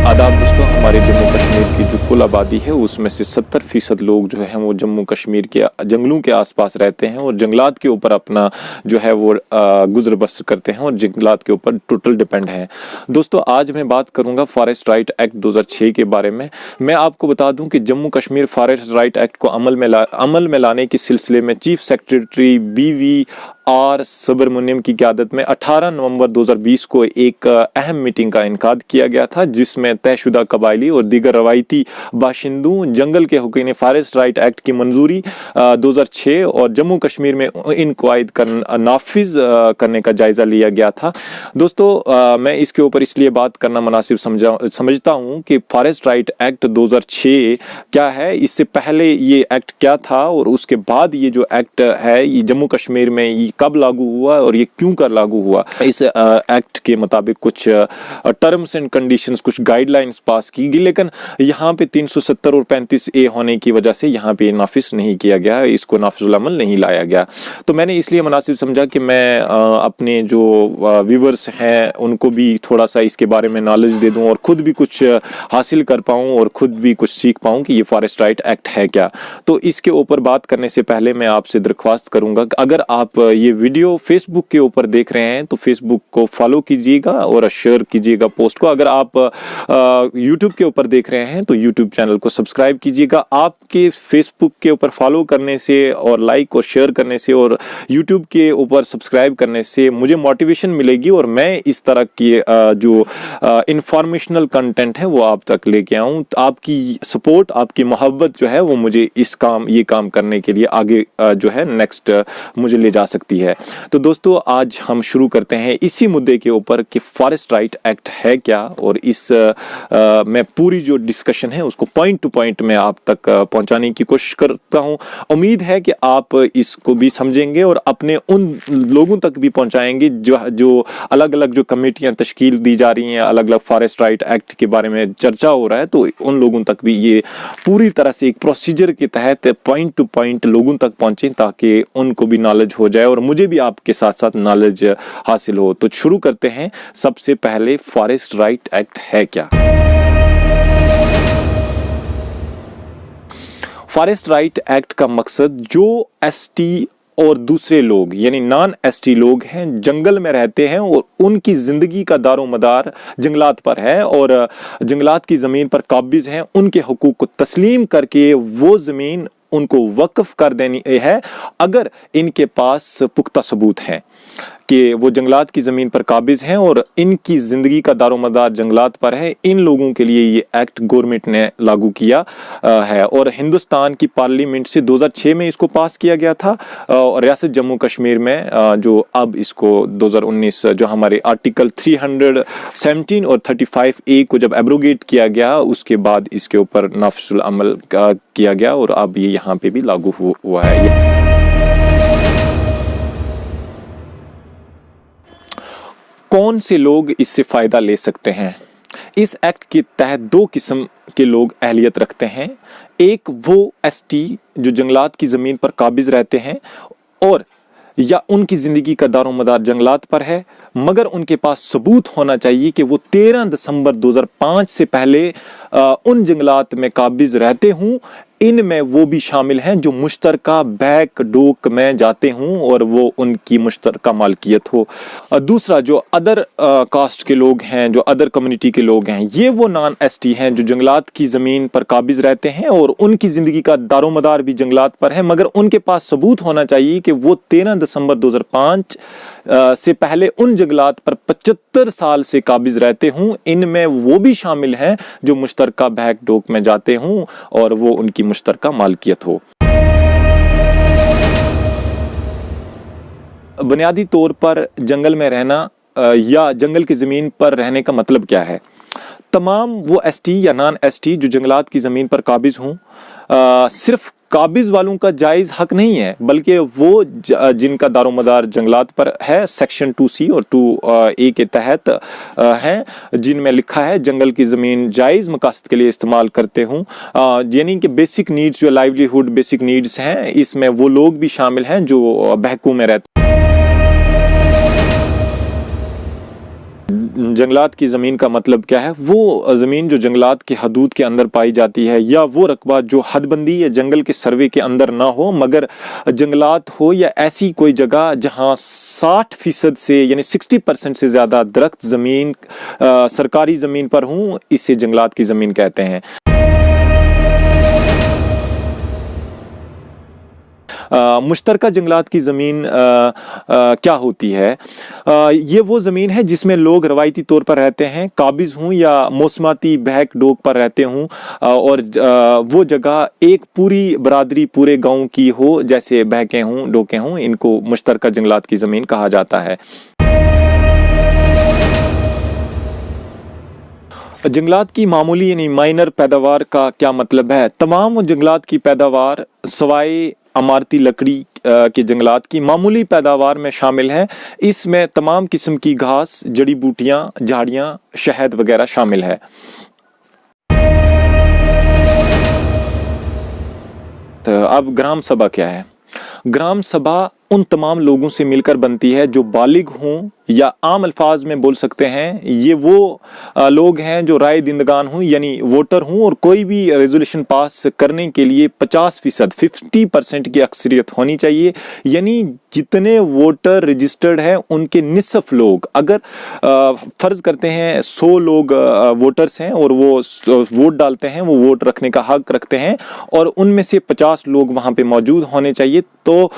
आदाब दोस्तों, हमारे जम्मू कश्मीर की जो कुल आबादी है उसमें से 70% लोग जो है वो जम्मू कश्मीर के जंगलों के आसपास रहते हैं और जंगलात के ऊपर अपना जो है वो गुजर बसर करते हैं और जंगलात के ऊपर टोटल डिपेंड हैं। दोस्तों, आज मैं बात करूंगा फॉरेस्ट राइट एक्ट 2006 के बारे में। मैं आपको बता दूं कि Jammu Kashmir forest right act को अमल में लाने के सिलसिले में चीफ सेक्रेटरी BVR सुब्रमण्यम की क़यादत में 18 नवंबर 2020 को एक अहम मीटिंग का इनेकाद किया गया था, जिसमें तयशुदा कबायली और दीगर रवायती बाशिंदों जंगल के हक़ ने फॉरेस्ट राइट एक्ट की मंजूरी 2006 और जम्मू कश्मीर में इन कवायद नाफिज करने का जायजा लिया गया था। दोस्तों, मैं इसके ऊपर इसलिए बात करना मुनासिब समझता हूँ कि फॉरेस्ट राइट एक्ट 2006 क्या है, इससे पहले ये एक्ट क्या था और उसके बाद ये जो एक्ट है ये जम्मू कश्मीर में ये कब लागू हुआ और ये क्यों कर लागू हुआ। इस एक्ट के मुताबिक कुछ टर्म्स एंड कंडीशंस, कुछ गाइडलाइंस पास की गई, लेकिन यहाँ पे 370 और 35A होने की वजह से यहाँ पे नाफिज नहीं किया गया, इसको नाफिजुल अमल नहीं लाया गया। तो मैंने इसलिए मुनासिब समझा कि मैं अपने जो व्यूवर्स हैं उनको भी थोड़ा सा इसके बारे में नॉलेज दे दूं और खुद भी कुछ हासिल कर पाऊं और खुद भी कुछ सीख पाऊं कि ये फॉरेस्ट राइट एक्ट है क्या। तो इसके ऊपर बात करने से पहले मैं आपसे दरख्वास्त करूंगा कि अगर आप ये वीडियो फेसबुक के ऊपर देख रहे हैं तो फेसबुक को फॉलो कीजिएगा और शेयर कीजिएगा पोस्ट को। अगर आप यूट्यूब के ऊपर देख रहे हैं तो यूट्यूब चैनल को सब्सक्राइब कीजिएगा। आपके फेसबुक के ऊपर फॉलो करने से और लाइक और शेयर करने से और यूट्यूब के ऊपर सब्सक्राइब करने से मुझे मोटिवेशन मिलेगी और मैं इस तरह की जो इंफॉर्मेशनल कंटेंट है वो आप तक लेके आऊं। आपकी सपोर्ट, आपकी मोहब्बत जो है वो मुझे ये काम करने के लिए आगे जो है नेक्स्ट मुझे ले जा सकती है। तो दोस्तों, आज हम शुरू करते हैं इसी मुद्दे के ऊपर कि फॉरेस्ट राइट एक्ट है क्या और इस मैं पूरी जो डिस्कशन है उसको पॉइंट टू पॉइंट में आप तक पहुंचाने की कोशिश करता हूं। उम्मीद है कि आप इसको भी समझेंगे और अपने उन लोगों तक भी पहुंचाएंगे जो अलग अलग जो कमेटियां तश्कील दी जा रही हैं, अलग अलग फॉरेस्ट राइट एक्ट के बारे में चर्चा हो रहा है, तो उन लोगों तक भी ये पूरी तरह से एक प्रोसीजर के तहत पॉइंट टू पॉइंट लोगों तक पहुंचे ताकि उनको भी नॉलेज हो जाए और मुझे भी आपके साथ साथ नॉलेज हासिल हो। तो शुरू करते हैं। सबसे पहले फॉरेस्ट राइट एक्ट है क्या। फॉरेस्ट राइट एक्ट का मकसद जो ST और दूसरे लोग यानी नॉन ST लोग हैं, जंगल में रहते हैं और उनकी जिंदगी का दारोमदार जंगलात पर है और जंगलात की जमीन पर काबिज हैं, उनके हुकूक को तस्लीम करके वो जमीन उनको वक्फ कर देनी है अगर इनके पास पुख्ता सबूत हैं कि वो जंगलात की ज़मीन पर काबिज हैं और इनकी ज़िंदगी का दारोमदार जंगलात पर है। इन लोगों के लिए ये एक्ट गवर्नमेंट ने लागू किया है और हिंदुस्तान की पार्लियामेंट से 2006 में इसको पास किया गया था और रियासत जम्मू कश्मीर में जो अब इसको 2019 जो हमारे आर्टिकल 317 और 35A को जब एब्रोगेट किया गया उसके बाद इसके ऊपर नाफिजुल अमल किया गया और अब ये यहाँ पे भी लागू हुआ है। कौन से लोग इससे फ़ायदा ले सकते हैं? इस एक्ट के तहत दो किस्म के लोग अहलियत रखते हैं। एक वो ST जो जंगलात की ज़मीन पर काबिज रहते हैं और या उनकी ज़िंदगी का दारोमदार जंगलात पर है, मगर उनके पास सबूत होना चाहिए कि वो 13 दिसंबर 2005 से पहले उन जंगलात में काबिज रहते हूँ। इनमें वो भी शामिल हैं जो मुश्तरका बैक डोक में जाते हों और वो उनकी मुश्तरका मालकियत हो। दूसरा जो अदर कास्ट के लोग हैं, जो अदर कम्युनिटी के लोग हैं, ये वो नॉन ST हैं जो जंगलात की ज़मीन पर काबिज रहते हैं और उनकी ज़िंदगी का दारोमदार भी जंगलात पर है, मगर उनके पास सबूत होना चाहिए कि वो 13 दिसंबर 2005 से पहले उन जंगलात पर 75 साल से काबिज रहते हूँ। इनमें वो भी शामिल हैं जो मुश्तरका बैक डोक में जाते हूँ और वो उनकी मुश्तरका मालकियत हो। बुनियादी तौर पर जंगल में रहना या जंगल की ज़मीन पर रहने का मतलब क्या है? तमाम वो ST या नॉन ST जो जंगलात की ज़मीन पर काबिज हों, सिर्फ काबिज वालों का जायज़ हक नहीं है, बल्कि वो जिनका दारोमदार जंगलात पर है सेक्शन 2C और 2A के तहत हैं, जिनमें लिखा है जंगल की ज़मीन जायज़ मकासद के लिए इस्तेमाल करते हूँ, यानी कि बेसिक नीड्स जो लाइवलीहुड बेसिक नीड्स हैं, इसमें वो लोग भी शामिल हैं जो बहकू में रहते हैं। जंगलात की ज़मीन का मतलब क्या है? वो ज़मीन जो जंगलात के हदूद के अंदर पाई जाती है, या वो रकबा जो हदबंदी या जंगल के सर्वे के अंदर ना हो मगर जंगलात हो, या ऐसी कोई जगह जहां 60% से यानी 60% से ज़्यादा दरख्त ज़मीन सरकारी ज़मीन पर हों, इसे जंगलात की ज़मीन कहते हैं। मुश्तरका जंगलात की ज़मीन क्या होती है? ये वो ज़मीन है जिसमें लोग रवायती तौर पर रहते हैं, काबिज़ हों या मौसमाती बहक डोक पर रहते हों, और वो जगह एक पूरी बरादरी पूरे गांव की हो, जैसे बहकें हों डोकें हों, इनको मुश्तरका जंगलात की ज़मीन कहा जाता है। जंगलात की मामूली यानी माइनर पैदावार का क्या मतलब है? तमाम जंगलात की पैदावार सवाए इमारती लकड़ी के जंगलात की मामूली पैदावार में शामिल है। इसमें तमाम किस्म की घास, जड़ी बूटियां, झाड़ियां, शहद वगैरह शामिल है। तो अब ग्राम सभा क्या है? ग्राम सभा उन तमाम लोगों से मिलकर बनती है जो बालिग हों, या आम अल्फाज में बोल सकते हैं ये वो लोग हैं जो राय दहिंदगान हों यानी वोटर हों, और कोई भी रेजोल्यूशन पास करने के लिए 50% की अक्सरियत होनी चाहिए। यानी जितने वोटर रजिस्टर्ड हैं उनके निसफ लोग, अगर फर्ज करते हैं 100 लोग वोटर्स हैं और वो वोट डालते हैं, वो वोट रखने का हक रखते हैं, और उनमें से 50 लोग वहां पे मौजूद होने चाहिए, तो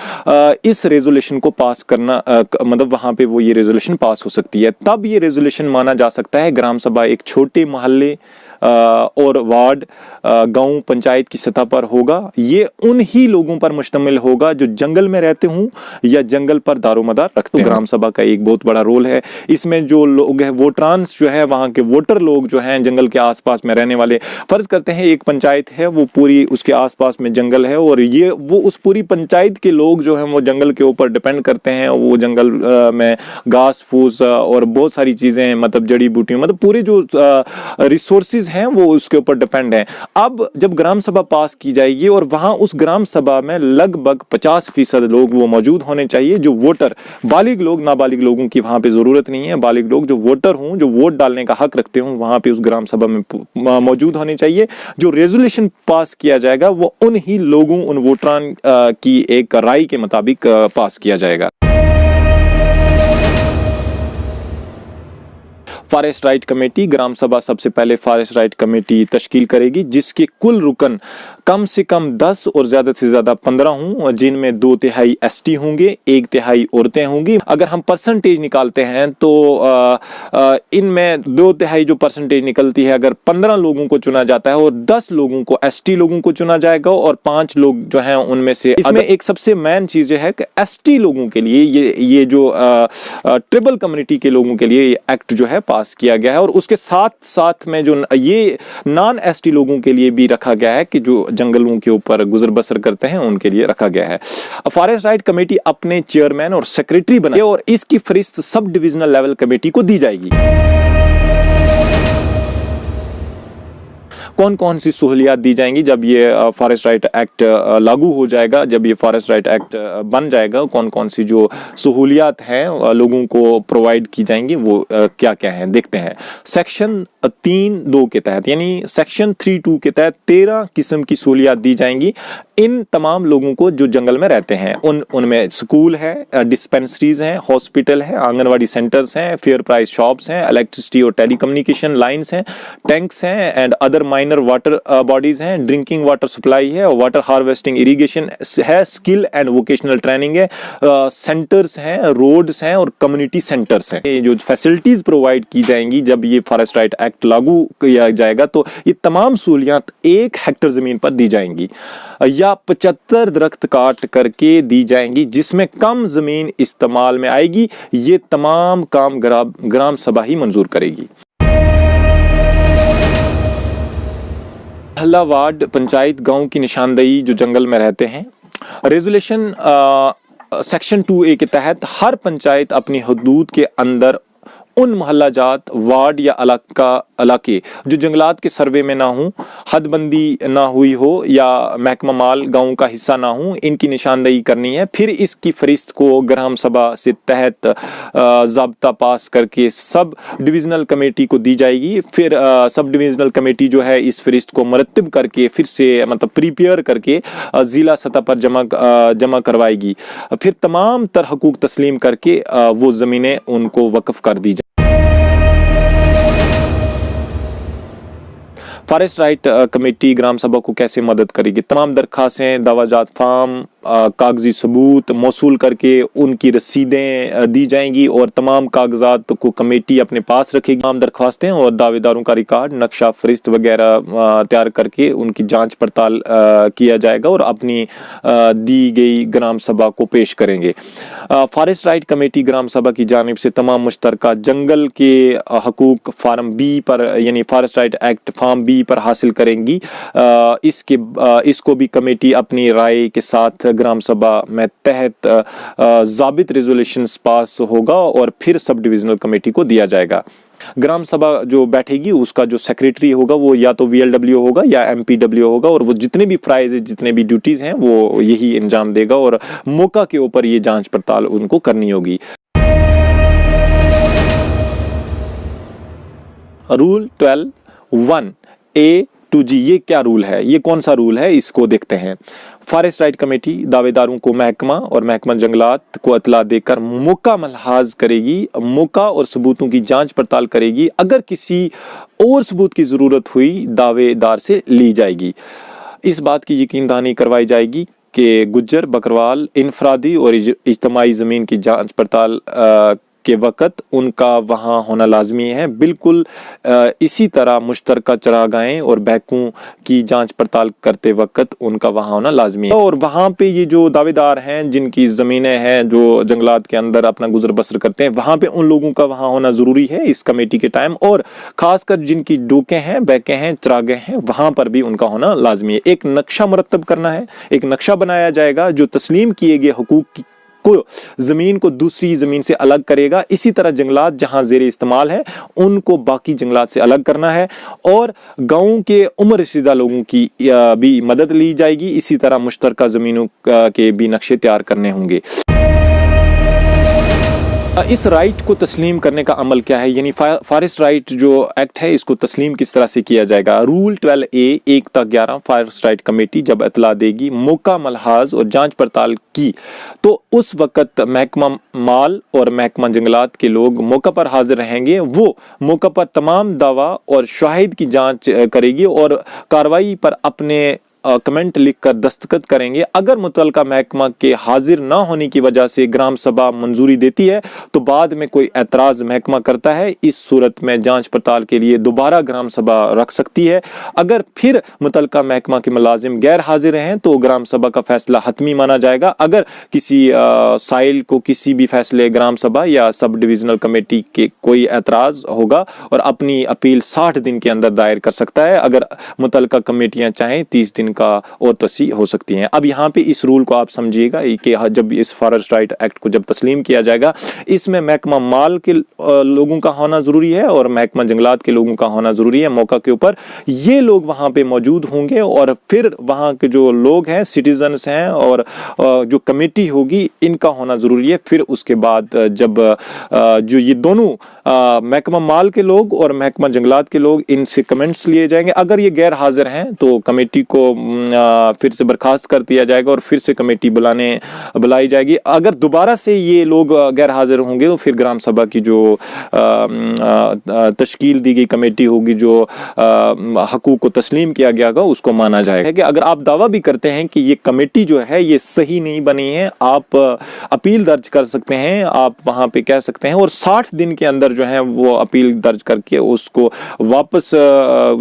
इस रेजोल्यूशन को पास करना मतलब वहां पे वो ये रेजोल्यूशन पास हो सकती है। तब ये रेजोल्यूशन माना जा सकता है ग्राम सभा एक छोटे मोहल्ले और वार्ड, गांव, पंचायत की सतह पर होगा। ये उन ही लोगों पर मुश्तमिल होगा जो जंगल में रहते हों या जंगल पर दारोमदार रखते हैं। ग्राम सभा का एक बहुत बड़ा रोल है इसमें। जो लोग हैं वोटरांस जो है, वहां के वोटर लोग जो हैं जंगल के आसपास में रहने वाले, फर्ज करते हैं एक पंचायत है, वो पूरी उसके आसपास में जंगल है, और ये वो उस पूरी पंचायत के लोग जो हैं वो जंगल के ऊपर डिपेंड करते हैं। वो जंगल में घास फूस और बहुत सारी चीजें, मतलब जड़ी बूटियां, मतलब पूरे जो रिसोर्सेज हैं वो उसके ऊपर डिपेंड है। अब जब ग्राम सभा पास की जाएगी और वहां उस ग्राम सभा में लगभग 50% लोग वो मौजूद होने चाहिए जो वोटर, बालिग लोग, नाबालिग लोगों की वहां पे जरूरत नहीं है, बालिग लोग जो वोटर हों, जो वोट डालने का हक रखते हों, वहां पे उस ग्राम सभा में मौजूद होने चाहिए। जो रेजोल्यूशन पास किया जाएगा वो उन ही लोगों, उन वोटरान की एक राय के मुताबिक पास किया जाएगा। फॉरेस्ट राइट कमेटी, ग्राम सभा सबसे पहले फॉरेस्ट राइट कमेटी तश्कील करेगी जिसके कुल रुकन कम से कम 10 और ज्यादा से ज्यादा 15 हों, जिनमें 2/3 एसटी होंगे, 1/3 औरतें होंगी। अगर हम परसेंटेज निकालते हैं तो इनमें 2/3 जो परसेंटेज निकलती है, अगर 15 लोगों को चुना जाता है और 10 लोगों को एसटी लोगों को चुना जाएगा और 5 लोग जो हैं उनमें से, इसमें एक सबसे मेन चीज है कि एसटी लोगों के लिए ये जो ट्राइबल कम्युनिटी के लोगों के लिए एक्ट जो है पास किया गया है, और उसके साथ साथ में जो ये नॉन एसटी लोगों के लिए भी रखा गया है कि जो जंगलों के ऊपर गुजर बसर करते हैं उनके लिए रखा गया है। फॉरेस्ट राइट कमेटी अपने चेयरमैन और सेक्रेटरी बनाए और इसकी फरिस्त सब डिविजनल लेवल कमेटी को दी जाएगी। कौन कौन सी सहूलियात दी जाएंगी जब ये फॉरेस्ट राइट एक्ट लागू हो जाएगा, जब ये फॉरेस्ट राइट एक्ट बन जाएगा, कौन कौन सी जो सहूलियात हैं लोगों को प्रोवाइड की जाएंगी, वो क्या क्या हैं देखते हैं। सेक्शन 3(2) के तहत यानी सेक्शन 3(2) के तहत 13 किस्म की सहूलियात दी जाएंगी इन तमाम लोगों को जो जंगल में रहते हैं। उनमें स्कूल है, डिस्पेंसरीज हैं, हॉस्पिटल है, आंगनवाड़ी सेंटर्स हैं, फेयर प्राइस शॉप्स हैं, इलेक्ट्रिसिटी और टेलीकम्युनिकेशन लाइंस हैं, टैंक्स हैं and other minor water bodies हैं, ड्रिंकिंग वाटर सप्लाई है, वाटर हार्वेस्टिंग, इरिगेशन है, स्किल एंड वोकेशनल ट्रेनिंग है, सेंटर्स हैं, रोड्स हैं और कम्युनिटी सेंटर्स हैं। ये जो फैसिलिटीज प्रोवाइड की जाएंगी जब ये फॉरेस्ट राइट एक्ट लागू किया जाएगा तो ये तमाम सहूलियात 1 हेक्टेयर जमीन पर दी जाएंगी या 75 दरख्त काट करके दी जाएंगी जिसमें कम जमीन इस्तेमाल में आएगी। ये तमाम काम ग्राम सभा ही मंजूर करेगी। मोहल्ला, वार्ड, पंचायत, गांव की निशानदेही जो जंगल में रहते हैं। रेजोल्यूशन सेक्शन 2A के तहत हर पंचायत अपनी हदूद के अंदर उन मोहल्ला जात, वार्ड या इलाके जो जंगलात के सर्वे में ना हो, हदबंदी ना हुई हो या महकमा माल गाँव का हिस्सा ना हो, इनकी निशानदेही करनी है। फिर इसकी फरिस्त को ग्राम सभा से तहत ज़ाब्ता पास करके सब डिविजनल कमेटी को दी जाएगी। फिर सब डिविजनल कमेटी जो है इस फरिस्त को मरतब करके फिर से मतलब प्रिपेयर करके ज़िला सतह पर जमा करवाएगी। फिर तमाम तर हकूक तस्लीम करके वो ज़मीनें उनको वक्फ कर दी जाए। फॉरेस्ट राइट कमेटी ग्राम सभा को कैसे मदद करेगी? तमाम दरखास्तें, दवाजात फार्म, कागजी सबूत मौसूल करके उनकी रसीदें दी जाएंगी और तमाम कागजात को कमेटी अपने पास रखेगी। तमाम दरख्वास्तें और दावेदारों का रिकॉर्ड, नक्शा, फरिस्त वगैरह तैयार करके उनकी जांच पड़ताल किया जाएगा और अपनी दी गई ग्राम सभा को पेश करेंगे। फॉरेस्ट राइट कमेटी ग्राम सभा की जानिब से तमाम मुश्तरका जंगल के हकूक फार्म बी पर यानी forest right act form B पर हासिल करेंगी। इसको भी कमेटी अपनी राय के साथ ग्राम सभा में तहत ज़ाबित रेजोल्यूशंस पास होगा और फिर सब डिविजनल कमेटी को दिया जाएगा। ग्राम सभा जो बैठेगी उसका जो सेक्रेटरी होगा वो या तो VLW होगा या MPW होगा और वो जितने भी फ्राइज जितने भी ड्यूटीज हैं वो यही अंजाम देगा और मौका के ऊपर ये जांच पड़ताल उनको करनी होगी। रूल 12(1)A to G ये क्या रूल है? ये कौन सा रूल है? इसको देखते हैं। फॉरेस्ट राइट कमेटी दावेदारों को महकमा और महकमा जंगलात को इतला देकर मौका मलहाज करेगी, मौका और सबूतों की जांच पड़ताल करेगी। अगर किसी और सबूत की जरूरत हुई दावेदार से ली जाएगी। इस बात की यकीन दहानी करवाई जाएगी कि गुज्जर, बकरवाल, इनफरादी और इज्तिमाई ज़मीन की जांच पड़ताल के वक़्त उनका वहाँ होना लाजमी है। बिल्कुल इसी तरह मुश्तरका चरागाहें और बैकों की जांच पड़ताल करते वक़्त उनका वहाँ होना लाजमी है। और वहाँ पे ये जो दावेदार हैं जिनकी ज़मीनें हैं जो जंगलात के अंदर अपना गुजर बसर करते हैं, वहाँ पे उन लोगों का वहाँ होना ज़रूरी है इस कमेटी के टाइम। और ख़ासकर जिनकी डोकें हैं, बैकें हैं, चरागाहें हैं, वहाँ पर भी उनका होना लाजमी है। एक नक्शा मुरतब करना है, एक नक्शा बनाया जाएगा जो तस्लीम किए गए हुकूक को जमीन को दूसरी जमीन से अलग करेगा। इसी तरह जंगलात जहां जेर इस्तेमाल है उनको बाकी जंगलात से अलग करना है और गांव के उम्र रसीदा लोगों की भी मदद ली जाएगी। इसी तरह मुश्तरका जमीनों के भी नक्शे तैयार करने होंगे। इस राइट को तस्लीम करने का अमल क्या है, यानी फॉरेस्ट राइट जो एक्ट है इसको तस्लीम किस तरह से किया जाएगा? रूल 12A 1 तक 11 फॉरेस्ट राइट कमेटी जब इतला देगी, मौका मलहाज और जांच पड़ताल की, तो उस वक़्त महकमा माल और महकमा जंगलात के लोग मौका पर हाजिर रहेंगे। वो मौका पर तमाम दावा और शाहिद की जांच करेगी और कार्रवाई पर अपने कमेंट लिखकर दस्तखत करेंगे। अगर मुतल्लिका महकमा के हाजिर ना होने की वजह से ग्राम सभा मंजूरी देती है तो बाद में कोई एतराज़ महकमा करता है, इस सूरत में जांच पड़ताल के लिए दोबारा ग्राम सभा रख सकती है। अगर फिर मुतल्लिका महकमा के मुलाजिम गैर हाजिर हैं तो ग्राम सभा का फैसला हतमी माना जाएगा। अगर किसी साइल को किसी भी फैसले ग्राम सभा या सब डिविजनल कमेटी के कोई एतराज़ होगा और अपनी अपील 60 दिन के अंदर दायर कर सकता है। अगर मुतल्लिका कमेटियां चाहें 30 दिन का और तसी हो सकती हैं। अब यहाँ पे इस रूल को आप समझिएगा कि जब इस फॉरेस्ट राइट एक्ट को जब तस्लीम किया जाएगा, इसमें महकमा माल के लोगों का होना जरूरी है और महकमा जंगलात के लोगों का होना जरूरी है। मौका के ऊपर ये लोग वहाँ पे मौजूद होंगे और फिर वहाँ के जो लोग हैं, सिटीजन्स हैं और जो कमेटी होगी, इनका होना जरूरी है। फिर उसके बाद जब जो ये दोनों महकमा माल के लोग और महकमा जंगलात के लोग, इनसे कमेंट्स लिए जाएंगे। अगर ये गैर हाजिर हैं तो कमेटी को फिर से बर्खास्त कर दिया जाएगा और फिर से कमेटी बुलाई जाएगी। अगर दोबारा से ये लोग गैर हाजिर होंगे तो फिर ग्राम सभा की जो तश्कील दी गई कमेटी होगी, जो हकूक को तस्लीम किया गया होगा, उसको माना जाएगा। कि अगर आप दावा भी करते हैं कि ये कमेटी जो है ये सही नहीं बनी है, आप अपील दर्ज कर सकते हैं, आप वहाँ पे कह सकते हैं और 60 दिन के अंदर जो है वो अपील दर्ज करके उसको वापस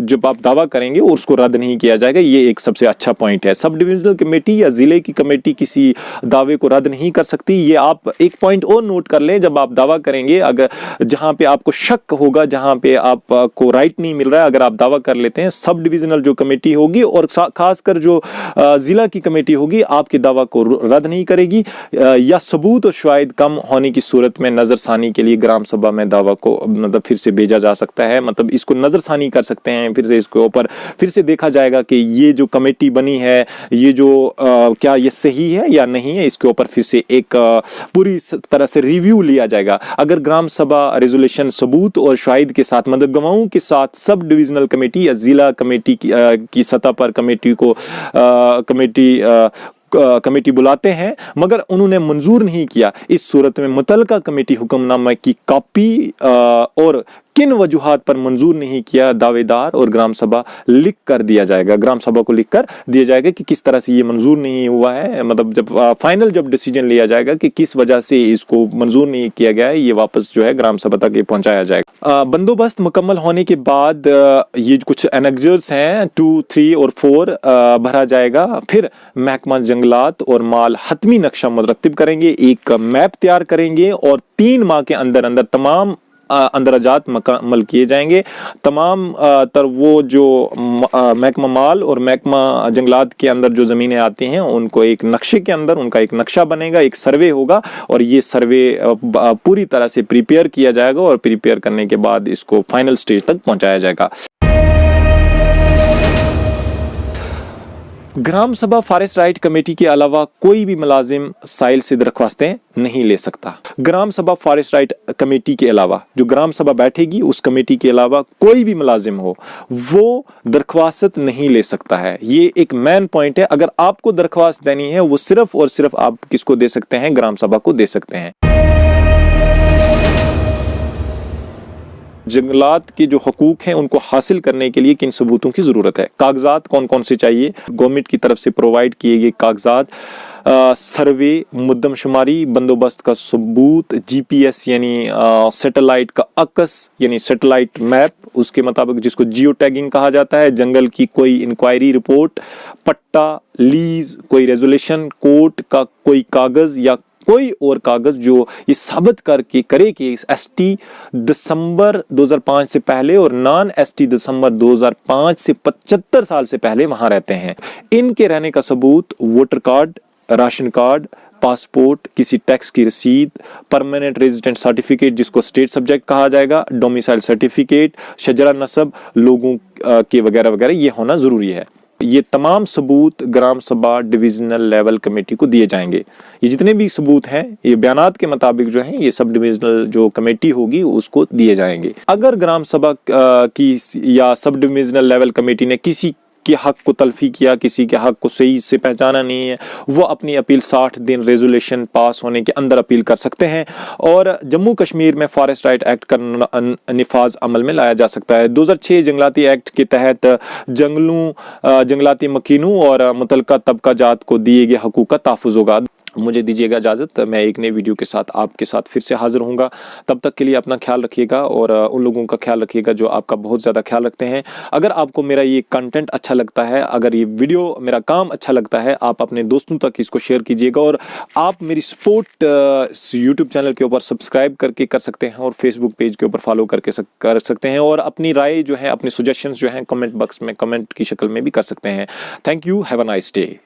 जब आप दावा करेंगे उसको रद्द नहीं किया जाएगा। ये एक सबसे अच्छा पॉइंट है। सब डिविजनल कमेटी या जिले की कमेटी किसी दावे को रद्द नहीं कर सकती। ये आप एक पॉइंट और नोट कर लें, जब आप दावा करेंगे, अगर जहां पे आपको शक होगा, जहां पे आपको राइट नहीं मिल रहा है, अगर आप दावा कर लेते हैं, सब डिविजनल जो कमेटी होगी और खासकर जो जिला की कमेटी होगी आपके दावा को रद्द नहीं करेगी, या सबूत और शायद कम होने की सूरत में नजरसानी के लिए ग्राम सभा में दावा को मतलब फिर से भेजा जा सकता है। मतलब इसको नजरसानी कर सकते हैं, फिर से इसके ऊपर फिर से देखा जाएगा कि ये जो कमेटी बनी है, ये जो क्या ये सही है या नहीं है, इसके ऊपर फिर से एक पूरी तरह से रिव्यू लिया जाएगा। अगर ग्राम सभा रेजोल्यूशन सबूत और शाहिद के साथ, मतलब गवाहों के साथ, सब डिविजनल कमेटी या जिला कमेटी की सतह पर कमेटी बुलाते हैं मगर उन्होंने मंजूर नहीं किया, इस सूरत में मुतलका कमेटी हुक्मनामा की कॉपी और किन वजूहात पर मंजूर नहीं किया दावेदार और ग्राम सभा लिख कर दिया जाएगा, ग्राम सभा को लिख कर दिया जाएगा कि किस तरह से ये मंजूर नहीं हुआ है। मतलब जब फाइनल जब डिसीजन लिया जाएगा कि किस वजह से इसको मंजूर नहीं किया गया है, ये वापस जो है ग्राम सभा तक ये पहुंचाया जाएगा। बंदोबस्त मुकम्मल होने के बाद ये कुछ एनेक्जर्स हैं 2, 3 और 4 भरा जाएगा। फिर महकमा जंगलात और माल हतमी नक्शा मुरतब करेंगे, एक मैप तैयार करेंगे और 3 माह के अंदर अंदर तमाम अंदराजात मुकम्मल किए जाएंगे। तमाम तर वो जो महकमा माल और महकमा जंगलात के अंदर जो ज़मीनें आती हैं उनको एक नक्शे के अंदर उनका एक नक्शा बनेगा, एक सर्वे होगा और ये सर्वे पूरी तरह से प्रिपेयर किया जाएगा और प्रिपेयर करने के बाद इसको फाइनल स्टेज तक पहुंचाया जाएगा। ग्राम सभा फॉरेस्ट राइट कमेटी के अलावा कोई भी मुलाजिम साइल से दरख्वास्तें नहीं ले सकता। ग्राम सभा फॉरेस्ट राइट कमेटी के अलावा जो ग्राम सभा बैठेगी उस कमेटी के अलावा कोई भी मुलाजिम हो वो दरख्वास्त नहीं ले सकता है। ये एक मेन पॉइंट है। अगर आपको दरख्वास्त देनी है वो सिर्फ और सिर्फ आप किसको दे सकते हैं, ग्राम सभा को दे सकते हैं। जंगलात के जो हकूक हैं उनको हासिल करने के लिए किन सबूतों की जरूरत है, कागजात कौन कौन से चाहिए, गवर्नमेंट की तरफ से प्रोवाइड किए गए कागजात, सर्वे, मुद्दमशुमारी, बंदोबस्त का सबूत, जीपीएस यानी सैटेलाइट का अक्स यानी सैटेलाइट मैप, उसके मुताबिक जिसको जियो टैगिंग कहा जाता है, जंगल की कोई इंक्वायरी रिपोर्ट, पट्टा, लीज, कोई रेजोल्यूशन, कोर्ट का कोई कागज या कोई और कागज जो ये साबित करके करे कि एसटी दिसंबर 2005 से पहले और नॉन एसटी दिसंबर 2005 से 75 साल से पहले वहां रहते हैं। इनके रहने का सबूत voter card, ration card, passport, किसी टैक्स की रसीद, परमानेंट रेजिडेंट सर्टिफिकेट जिसको स्टेट सब्जेक्ट कहा जाएगा, डोमिसाइल सर्टिफिकेट, शजरा नसब लोगों के वगैरह वगैरह ये होना जरूरी है। ये तमाम सबूत ग्राम सभा डिविजनल लेवल कमेटी को दिए जाएंगे। ये जितने भी सबूत हैं ये बयानात के मुताबिक जो है ये सब डिविजनल जो कमेटी होगी उसको दिए जाएंगे। अगर ग्राम सभा की या सब डिविजनल लेवल कमेटी ने किसी के हक को तलफी किया, किसी के हक को सही से पहचाना नहीं है, वो अपनी अपील 60 दिन रेजोल्यूशन पास होने के अंदर अपील कर सकते हैं और जम्मू कश्मीर में फॉरेस्ट राइट एक्ट का निफाज अमल में लाया जा सकता है। 2006 जंगलाती एक्ट के तहत जंगलों, जंगलाती मकीनों और मुतलका तबका जात को दिए गए हकूक का तहफ़्फ़ुज़ होगा। मुझे दीजिएगा इजाज़त, मैं एक नए वीडियो के साथ आपके साथ फिर से हाजिर होऊंगा। तब तक के लिए अपना ख्याल रखिएगा और उन लोगों का ख्याल रखिएगा जो आपका बहुत ज़्यादा ख्याल रखते हैं। अगर आपको मेरा ये कंटेंट अच्छा लगता है, अगर ये वीडियो मेरा काम अच्छा लगता है, आप अपने दोस्तों तक इसको शेयर कीजिएगा और आप मेरी सपोर्ट यूट्यूब चैनल के ऊपर सब्सक्राइब करके कर सकते हैं और फेसबुक पेज के ऊपर फॉलो करके कर सकते हैं और अपनी राय जो है, अपने सजेशंस जो हैं कमेंट बॉक्स में कमेंट की शक्ल में भी कर सकते हैं। Thank you, have a nice day.